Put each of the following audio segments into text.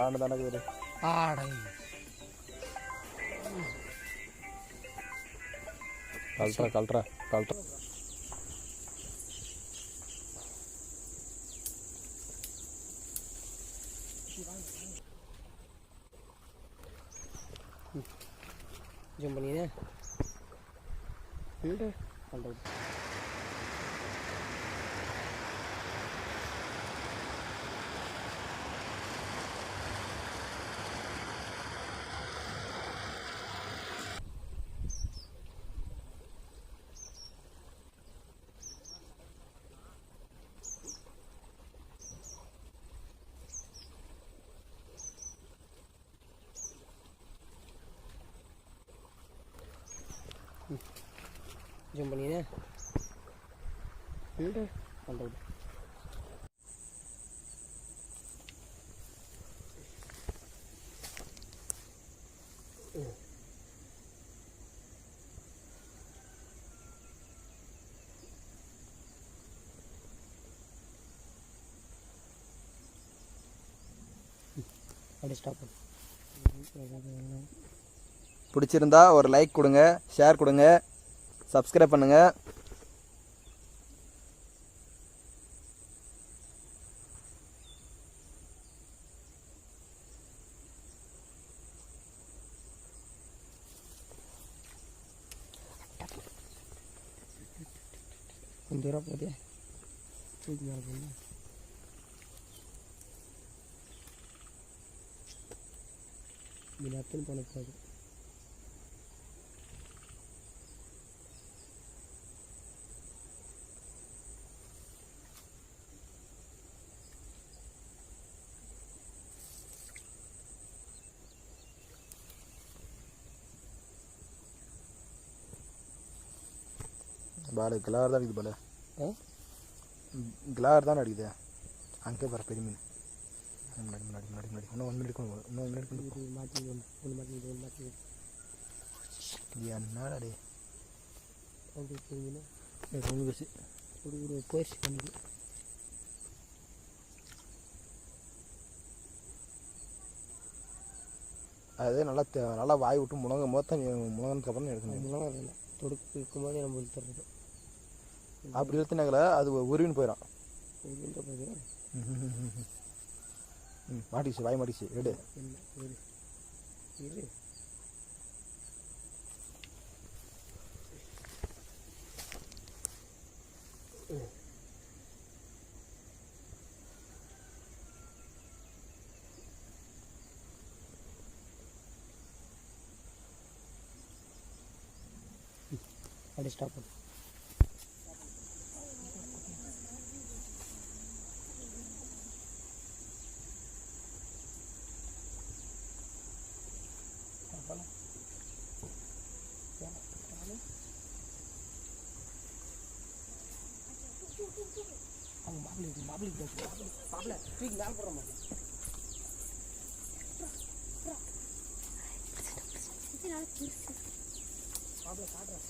ஆடு தானே இருக்குது ஆடை கல்ட்ரா ஜூம் பண்ணினே பண்ணுறது ஜூம் பண்ணினே பண்ணுறது அப்படி ஸ்டாப் பண்ணு. பிடிச்சிருந்தா ஒரு லைக் கொடுங்க, ஷேர் கொடுங்க, சப்ஸ்கிரைப் பண்ணுங்க. கொஞ்சம் தூரம் போதே தூக்கி மேலே போங்க. இது அத்தனை பண்ணக்கூடாது. பாலு கிளார் தான் அடிக்குது. பாலு கிளார் தான் அடிக்குது. அங்கே பாரு பெரிய மீன். முன்னாடி இன்னும் 1 மினிட் மாற்றி என்னடா டே போயிடுச்சு பண்ணிக்கு. அது நல்லா வாய் விட்டு முழங்கனதுக்கு அப்புறம் எடுக்கணும். முழங்காது இல்லை, தொடுக்கு இருக்கும்போது நம்ம இழுத்துறது. அப்படி இழுத்துனாங்கள அது உருவின்னு போயிடும். மாட்டிச்சு, வாய் மாட்டிச்சு. எடு இரு அப்படி ஸ்டாப் பண்ணு. பாபுல தூக்கி மேலே போடுற மாதிரி பாபுல காட்டுறேன்.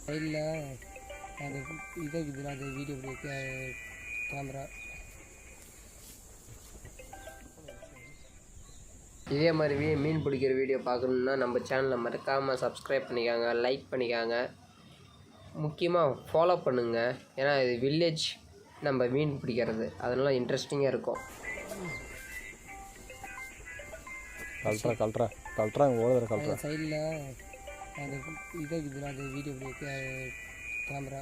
சைடில் அது இதை இருக்குது, அது வீடியோ கேமரா. இதே மாதிரி மீன் பிடிக்கிற வீடியோ பார்க்கணுன்னா நம்ம சேனலை மறக்காமல் சப்ஸ்கிரைப் பண்ணிக்காங்க, லைக் பண்ணிக்காங்க, முக்கியமாக ஃபாலோ பண்ணுங்கள். ஏன்னா இது வில்லேஜ் நம்ம மீன் பிடிக்கிறது, அதனால இன்ட்ரெஸ்டிங்காக இருக்கும். கல்ட்ரா ஓடுற சைடில் அது இதை இருக்குது, அது வீடியோ கேமரா.